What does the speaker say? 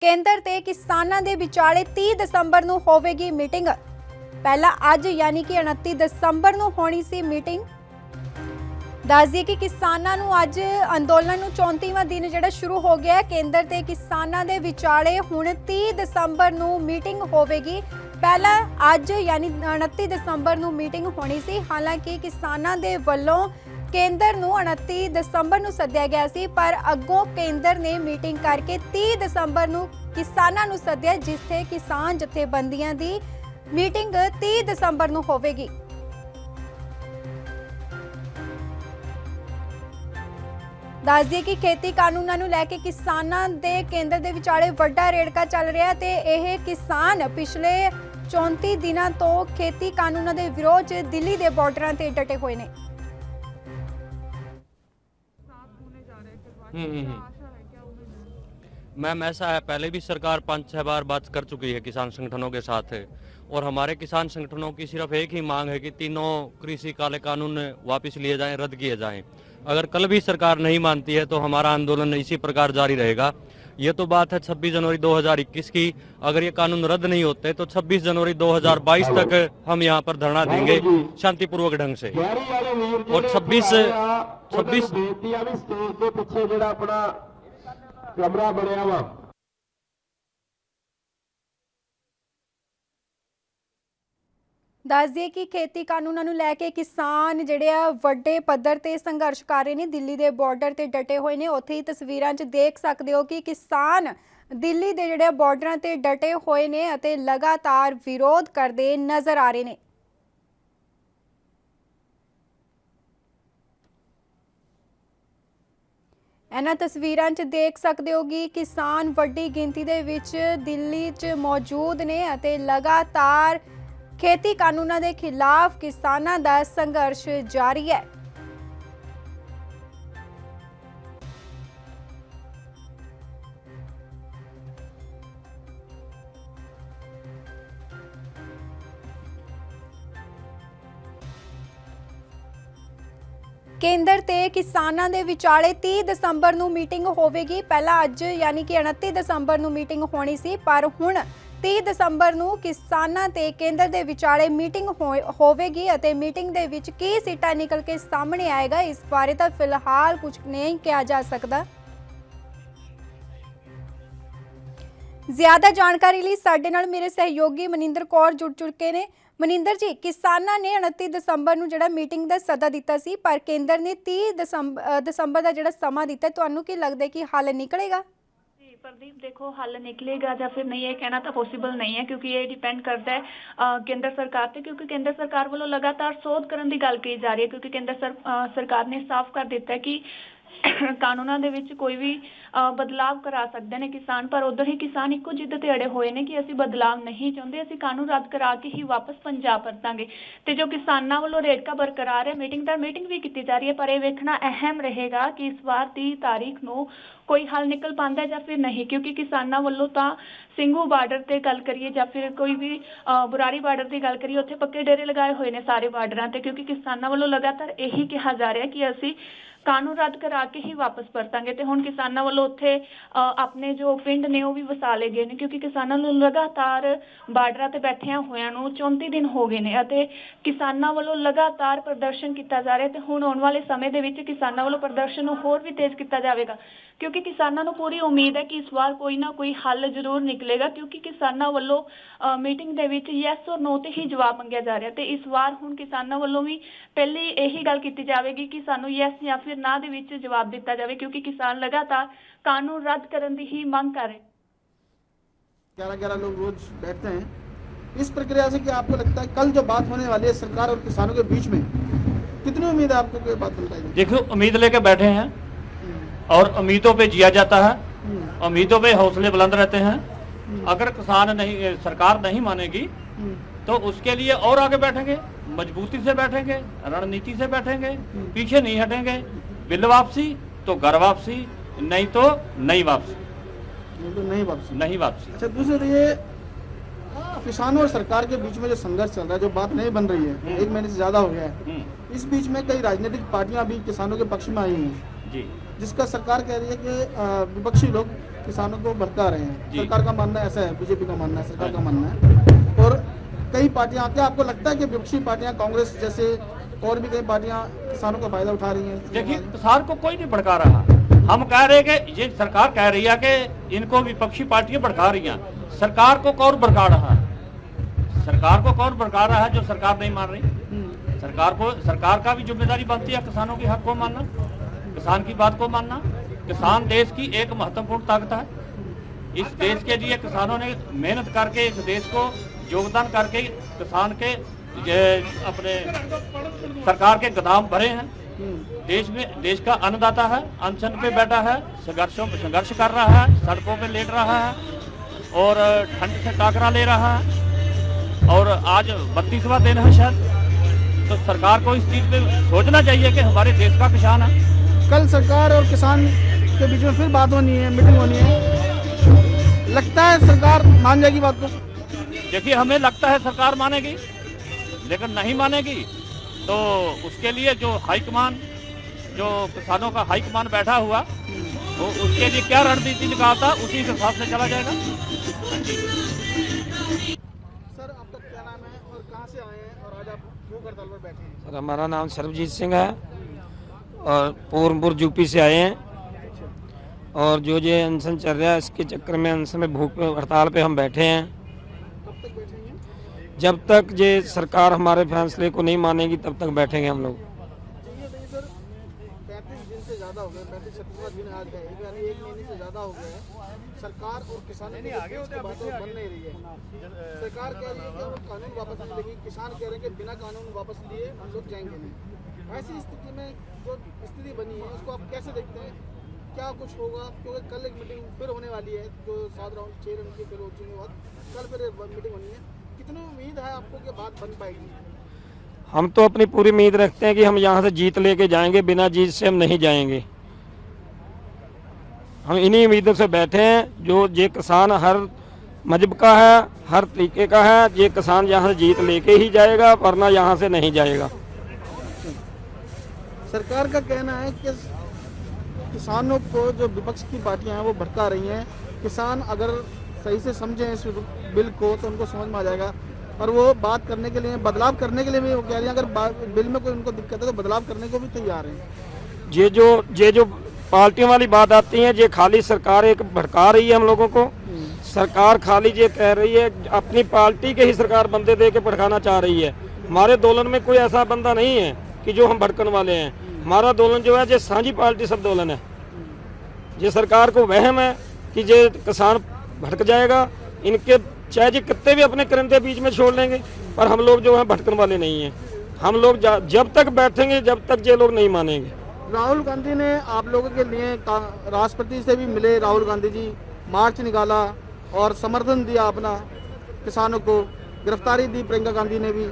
ਕੇਂਦਰ ਤੇ ਕਿਸਾਨਾਂ ਦੇ ਵਿਚਾਲੇ 30 ਦਸੰਬਰ ਨੂੰ ਹੋਵੇਗੀ ਮੀਟਿੰਗ। ਪਹਿਲਾਂ ਅੱਜ ਯਾਨੀ ਕਿ 29 ਦਸੰਬਰ ਨੂੰ ਹੋਣੀ ਸੀ ਮੀਟਿੰਗ। ਦੱਸ ਦਈਏ ਕਿ ਕਿਸਾਨਾਂ ਨੂੰ ਅੱਜ ਅੰਦੋਲਨ ਨੂੰ 34ਵਾਂ ਦਿਨ ਜਿਹੜਾ ਸ਼ੁਰੂ ਹੋ ਗਿਆ। ਕੇਂਦਰ ਤੇ ਕਿਸਾਨਾਂ ਦੇ ਵਿਚਾਲੇ ਹੁਣ 30 ਦਸੰਬਰ ਨੂੰ ਮੀਟਿੰਗ ਹੋਵੇਗੀ। ਪਹਿਲਾਂ ਅੱਜ ਯਾਨੀ 29 ਦਸੰਬਰ ਨੂੰ ਮੀਟਿੰਗ ਹੋਣੀ ਸੀ। ਹਾਲਾਂਕਿ ਕਿਸਾਨਾਂ ਦੇ ਵੱਲੋਂ ਕੇਂਦਰ ਨੂੰ 29 ਦਸੰਬਰ ਨੂੰ ਸੱਦਿਆ ਗਿਆ ਸੀ, ਪਰ ਅੱਗੋਂ ਕੇਂਦਰ ਨੇ ਮੀਟਿੰਗ ਕਰਕੇ 30 ਦਸੰਬਰ ਨੂੰ ਕਿਸਾਨਾਂ ਨੂੰ ਸੱਦਿਆ, ਜਿੱਥੇ ਕਿਸਾਨ ਜਥੇਬੰਦੀਆਂ ਦੀ ਮੀਟਿੰਗ 30 ਦਸੰਬਰ ਨੂੰ ਹੋਵੇਗੀ। ਦੱਸ ਦਈਏ ਕਿ ਖੇਤੀ ਕਾਨੂੰਨਾਂ ਨੂੰ ਲੈ ਕੇ ਕਿਸਾਨਾਂ ਦੇ ਕੇਂਦਰ ਦੇ ਵਿਚਾਲੇ ਵੱਡਾ ਰੇੜਕਾ ਚੱਲ ਰਿਹਾ ਤੇ ਇਹ ਕਿਸਾਨ ਪਿਛਲੇ 34 ਦਿਨਾਂ ਤੋਂ ਖੇਤੀ ਕਾਨੂੰਨਾਂ ਦੇ ਵਿਰੋਧ 'ਚ ਦਿੱਲੀ ਦੇ ਬਾਰਡਰਾਂ ਤੇ ਡਟੇ ਹੋਏ ਨੇ। मैम ऐसा है, पहले भी सरकार 5-6 बार बात कर चुकी है किसान संगठनों के साथ है, और हमारे किसान संगठनों की सिर्फ एक ही मांग है कि तीनों कृषि काले कानून वापस लिए जाएं, रद्द किए जाएं। अगर कल भी सरकार नहीं मानती है तो हमारा आंदोलन इसी प्रकार जारी रहेगा। ये तो बात है 26 जनवरी 2021 की। अगर ये कानून रद्द नहीं होते तो 26 जनवरी 2022 तक हम यहाँ पर धरना देंगे शांतिपूर्वक ढंग से। और 26 कमरा बनया वा ਦੱਸ ਦਈਏ ਕਿ ਖੇਤੀ ਕਾਨੂੰਨਾਂ ਨੂੰ ਲੈ ਕੇ ਕਿਸਾਨ ਜਿਹੜੇ ਆ ਵੱਡੇ ਪੱਧਰ ਤੇ ਸੰਘਰਸ਼ ਕਰ ਰਹੇ ਨੇ, ਦਿੱਲੀ ਦੇ ਬਾਰਡਰ ਤੇ ਡਟੇ ਹੋਏ ਨੇ। ਉੱਥੇ ਹੀ ਤਸਵੀਰਾਂ 'ਚ ਦੇਖ ਸਕਦੇ ਹੋ ਕਿ ਕਿਸਾਨ ਦਿੱਲੀ ਦੇ ਜਿਹੜੇ ਬਾਰਡਰਾਂ ਤੇ ਡਟੇ ਹੋਏ ਨੇ ਅਤੇ ਲਗਾਤਾਰ ਵਿਰੋਧ ਕਰਦੇ ਨਜ਼ਰ ਆ ਰਹੇ ਨੇ। ਇਹਨਾਂ ਤਸਵੀਰਾਂ 'ਚ ਦੇਖ ਸਕਦੇ ਹੋ ਕਿ ਕਿਸਾਨ ਵੱਡੀ ਗਿਣਤੀ ਦੇ ਵਿੱਚ ਦਿੱਲੀ 'ਚ ਮੌਜੂਦ ਨੇ ਅਤੇ ਲਗਾਤਾਰ ਖੇਤੀ ਕਾਨੂੰਨਾਂ ਦੇ ਖਿਲਾਫ ਕਿਸਾਨਾਂ ਦਾ ਸੰਘਰਸ਼ ਜਾਰੀ ਹੈ। ਕੇਂਦਰ ਤੇ ਕਿਸਾਨਾਂ ਦੇ ਵਿਚਾਲੇ 30 ਦਸੰਬਰ ਨੂੰ ਮੀਟਿੰਗ ਹੋਵੇਗੀ। ਪਹਿਲਾਂ ਅੱਜ ਯਾਨੀ ਕਿ 29 ਦਸੰਬਰ ਨੂੰ ਮੀਟਿੰਗ ਹੋਣੀ ਸੀ, ਪਰ ਹੁਣ 30 ਦਸੰਬਰ ਨੂੰ ਕਿਸਾਨਾਂ ਤੇ ਕੇਂਦਰ ਦੇ ਵਿਚਾਲੇ ਮੀਟਿੰਗ ਹੋਵੇਗੀ ਅਤੇ ਮੀਟਿੰਗ ਦੇ ਵਿੱਚ ਕੀ ਸਿੱਟਾ ਨਿਕਲ ਕੇ ਸਾਹਮਣੇ ਆਏਗਾ, ਇਸ ਬਾਰੇ ਤਾਂ ਫਿਲਹਾਲ ਕੁਝ ਨਹੀਂ ਕਿਹਾ ਜਾ ਸਕਦਾ। ਜ਼ਿਆਦਾ ਜਾਣਕਾਰੀ ਲਈ ਸਾਡੇ ਨਾਲ ਮੇਰੇ ਸਹਿਯੋਗੀ ਮਨਿੰਦਰ ਕੌਰ ਜੁੜ ਚੁੱਕੇ ਨੇ। ਮਨਿੰਦਰ ਜੀ, ਕਿਸਾਨਾਂ ਨੇ 29 ਦਸੰਬਰ ਨੂੰ ਜਿਹੜਾ ਮੀਟਿੰਗ ਦਾ ਸੱਦਾ ਦਿੱਤਾ ਸੀ, ਪਰ ਕੇਂਦਰ ਨੇ 30 ਦਸੰਬਰ ਦਾ ਜਿਹੜਾ ਸਮਾਂ ਦਿੱਤਾ, ਤੁਹਾਨੂੰ ਕੀ ਲੱਗਦਾ ਕਿ ਹੱਲ ਨਿਕਲੇਗਾ? प्रदीप, देखो हल निकलेगा या फिर नहीं, ये कहना तो पॉसिबल नहीं है, क्योंकि ये डिपेंड करता है केंद्र सरकार पे, क्योंकि केंद्र सरकार वालों लगातार सोध करने की गल की जा रही है, क्योंकि केंद्र सरकार ने साफ कर दिता है कि ਕਾਨੂੰਨਾਂ ਦੇ ਵਿੱਚ ਕੋਈ ਵੀ ਬਦਲਾਵ ਕਰਾ ਸਕਦੇ ਨੇ ਕਿਸਾਨ, ਪਰ ਉਧਰ ਹੀ ਕਿਸਾਨ ਇੱਕੋ ਜਿੱਦ ਤੇ ਅੜੇ ਹੋਏ ਨੇ ਕਿ ਅਸੀਂ ਬਦਲਾਵ ਨਹੀਂ ਚਾਹੁੰਦੇ, ਅਸੀਂ ਕਾਨੂੰਨ ਰੱਦ ਕਰਾ ਕੇ ਹੀ ਵਾਪਸ ਪੰਜਾਬ ਪਰਤਾਂਗੇ। ਤੇ ਜੋ ਕਿਸਾਨਾਂ ਵੱਲੋਂ ਰੇੜਕਾ ਬਰਕਰਾਰ ਹੈ, ਮੀਟਿੰਗ ਵੀ ਕੀਤੀ ਜਾ ਰਹੀ ਹੈ, ਪਰ ਇਹ ਵੇਖਣਾ ਅਹਿਮ ਰਹੇਗਾ ਕਿ ਇਸ ਵਾਰ 30 ਤਾਰੀਖ ਨੂੰ ਕੋਈ ਹੱਲ ਨਿਕਲ ਪਾਉਂਦਾ ਜਾਂ ਫਿਰ ਨਹੀਂ, ਕਿਉਂਕਿ ਕਿਸਾਨਾਂ ਵੱਲੋਂ ਤਾਂ ਸਿੰਘੂ ਬਾਰਡਰ ਤੇ ਗੱਲ ਕਰੀਏ ਜਾਂ ਫਿਰ ਕੋਈ ਵੀ ਬੁਰਾਰੀ ਬਾਰਡਰ ਦੀ ਗੱਲ ਕਰੀਏ, ਉੱਥੇ ਪੱਕੇ ਡੇਰੇ ਲਗਾਏ ਹੋਏ ਨੇ ਸਾਰੇ ਬਾਰਡਰਾਂ ਤੇ, ਕਿਉਂਕਿ ਕਿਸਾਨਾਂ ਵੱਲੋਂ ਲਗਾਤਾਰ ਇਹੀ ਕਿਹਾ ਜਾ ਰਿਹਾ ਕਿ ਅਸੀਂ ਕਾਨੂੰਨ ਰੱਦ ਕਰਾ ਕੇ ਹੀ ਵਾਪਸ ਪਰਤਾਂਗੇ। ਤੇ ਹੁਣ ਕਿਸਾਨਾਂ ਵੱਲੋਂ ਉੱਥੇ ਆਪਣੇ ਜੋ ਪਿੰਡ ਨੇ ਉਹ ਵੀ ਵਸਾ ਲਏ ਗਏ ਨੇ, ਕਿਉਂਕਿ ਕਿਸਾਨਾਂ ਨੂੰ ਲਗਾਤਾਰ ਬਾਰਡਰਾਂ ਤੇ ਬੈਠਿਆਂ ਹੋਇਆਂ ਨੂੰ 34 ਦਿਨ ਹੋ ਗਏ ਨੇ ਅਤੇ ਕਿਸਾਨਾਂ ਵੱਲੋਂ ਲਗਾਤਾਰ ਪ੍ਰਦਰਸ਼ਨ ਕੀਤਾ ਜਾ ਰਿਹਾ। ਤੇ ਹੁਣ ਆਉਣ ਵਾਲੇ ਸਮੇਂ ਦੇ ਵਿੱਚ ਕਿਸਾਨਾਂ ਵੱਲੋਂ ਪ੍ਰਦਰਸ਼ਨ ਨੂੰ ਹੋਰ ਵੀ ਤੇਜ਼ ਕੀਤਾ ਜਾਵੇਗਾ, ਕਿਉਂਕਿ ਕਿਸਾਨਾਂ ਨੂੰ ਪੂਰੀ ਉਮੀਦ ਹੈ ਕਿ ਇਸ ਵਾਰ ਕੋਈ ਨਾ ਕੋਈ ਹੱਲ ਜ਼ਰੂਰ ਨਿਕਲੇਗਾ, ਕਿਉਂਕਿ ਕਿਸਾਨਾਂ ਵੱਲੋਂ ਮੀਟਿੰਗ ਦੇ ਵਿੱਚ ਯੈਸ ਔਰ ਨੋ ਤੇ ਹੀ ਜਵਾਬ ਮੰਗਿਆ ਜਾ ਰਿਹਾ। ਤੇ ਇਸ ਵਾਰ ਹੁਣ ਕਿਸਾਨਾਂ ਵੱਲੋਂ ਵੀ ਪਹਿਲੀ ਇਹੀ ਗੱਲ ਕੀਤੀ ਜਾਵੇਗੀ ਕਿ ਸਾਨੂੰ ਯੈਸ ਜਾਂ ਫਿਰ ਨਾ ਦੇ ਵਿੱਚ ਜਵਾਬ ਦਿੱਤਾ ਜਾਵੇ, ਕਿਉਂਕਿ ਕਿਸਾਨ ਲਗਾਤਾਰ ਕਾਨੂੰਨ ਰੱਦ ਕਰਨ ਦੀ ਹੀ ਮੰਗ ਕਰ ਰਹੇ। 11-11 लोग रोज बैठते हैं इस प्रक्रिया से, कि आपको लगता है कल जो बात होने वाली है सरकार और किसानों के बीच में, कितनी उम्मीद है आपको कोई बात बताइए? देखो, उम्मीद लेके बैठे हैं और उम्मीदों पे जिया जाता है, उम्मीदों पे हौसले बुलंद रहते हैं। अगर किसान नहीं, सरकार नहीं मानेगी तो उसके लिए और आगे बैठेंगे, मजबूती से बैठेंगे, रणनीति से बैठेंगे, पीछे नहीं हटेंगे। बिल वापसी तो घर वापसी, नहीं तो नहीं वापसी, नहीं वापसी। अच्छा, दूसरे ये किसानों और सरकार के बीच में जो संघर्ष चल रहा है, जो बात नहीं बन रही है, 1 महीने से ज्यादा हो गया है, इस बीच में कई राजनीतिक पार्टियां भी किसानों के पक्ष में आई हैं जी, जिसका सरकार कह रही है कि विपक्षी लोग किसानों को भड़का रहे हैं। जी। सरकार का मानना ऐसा है, बीजेपी का मानना है, सरकार का मानना है। और कई पार्टियां, क्या आपको लगता है कि विपक्षी पार्टियां कांग्रेस जैसे और भी कई पार्टियां किसानों का फायदा उठा रही हैं? देखिए, किसान को कोई नहीं भड़का रहा। हम कह रहे हैं कि ये सरकार कह रही है कि इनको विपक्षी पार्टियां भड़का रही हैं। सरकार को कौन भड़का रहा है? सरकार को कौन भड़का रहा है जो सरकार नहीं मान रही? सरकार का भी जिम्मेदारी बनती है किसानों की हक को मानना, किसान की बात को मानना। किसान देश की एक महत्वपूर्ण ताकत है। इस देश के लिए किसानों ने मेहनत करके इस देश को योगदान करके किसान के अपने सरकार के गोदाम भरे हैं। देश का अन्नदाता है, अनशन पे बैठा है, संघर्ष कर रहा है, सड़कों पे लेट रहा है और ठंड से टाकरा ले रहा है। और आज 32वां दिन है शायद, तो सरकार को इस चीज पे सोचना चाहिए कि हमारे देश का किसान है। कल सरकार और किसान के बीच में फिर बात होनी है, मीटिंग होनी है। लगता है सरकार मान जाएगी बात को? देखिए, हमें लगता है सरकार मानेगी, लेकिन नहीं मानेगी तो उसके लिए जो हाईकमान, जो किसानों का हाईकमान बैठा हुआ, वो उसके लिए क्या रणनीति निकालता उसी के हिसाब से चला जाएगा। सर, आपका क्या नाम है और कहाँ से आए हैं और आज आप भूख हड़ताल पर बैठे हैं? सर, हमारा नाम सर्वजीत सिंह है और पूर्णपुर यूपी से आए हैं। और जो ये अनशन चल रहा है, इसके चक्कर में अनशन में भूख हड़ताल पे हम बैठे हैं। कब तक बैठेंगे? जब तक ये सरकार हमारे फैसले को नहीं मानेगी तब तक बैठेंगे हम लोग। ये सर 35 दिन से ज़्यादा हो गए, 35-36वां दिन आज है, यानी 1 महीने से ज़्यादा हो गया है। सरकार और किसानों के बीच की बातें बन नहीं रही है। सरकार कह रही है कि हम कानून वापस नहीं लेंगे, किसान कह रहे हैं कि बिना कानून वापस लिए हम लोग जाएंगे नहीं। ऐसी स्थिति में जो स्थिति बनी है उसको आप कैसे देखते हैं? क्या कुछ होगा? क्योंकि कल एक मीटिंग फिर होने वाली है, जो 7 राउंड 6 राउंड की फिर हो चुके बाद कल फिर मीटिंग होनी है। कितनी उम्मीद है आपको कि बात बन पाएगी? हम तो अपनी पूरी उम्मीद रखते हैं कि हम यहाँ से जीत लेके जाएंगे, बिना जीत से हम नहीं जाएंगे। हम इन्हीं उम्मीदों से बैठे हैं। जो ये किसान हर मजहब का है, हर तरीके का है, ये किसान यहाँ से जीत लेके ही जाएगा, वरना यहाँ से नहीं जाएगा। सरकार का कहना है कि किसानों को जो विपक्ष की पार्टियां हैं वो भड़का रही हैं। किसान अगर सही से समझें इस बिल को तो उनको समझ में आ जाएगा और वो बात करने के लिए, बदलाव करने के लिए भी वो कह रही हैं। अगर बिल में कोई उनको दिक्कत है तो बदलाव करने को भी तैयार हैं। ये जो पार्टियों वाली बात आती है, ये खाली सरकार एक भड़का रही है हम लोगों को। सरकार खाली ये कह रही है, अपनी पार्टी के ही सरकार बंदे दे के भड़काना चाह रही है। हमारे दोलन में कोई ऐसा बंदा नहीं है कि जो हम भड़कन वाले हैं। हमारा दोलन जो है ये साझी पार्टी सब दोलन है। ये सरकार को वहम है कि ये किसान भड़क जाएगा, इनके चाहे जी कितने भी अपने करंदे बीच में छोड़ लेंगे, पर हम लोग जो है भटकन वाले नहीं हैं। हम लोग जब तक बैठेंगे जब तक ये लोग नहीं मानेंगे। राहुल गांधी ने आप लोगों के लिए राष्ट्रपति से भी मिले, राहुल गांधी जी मार्च निकाला और समर्थन दिया अपना किसानों को, गिरफ्तारी दी प्रियंका गांधी ने भी।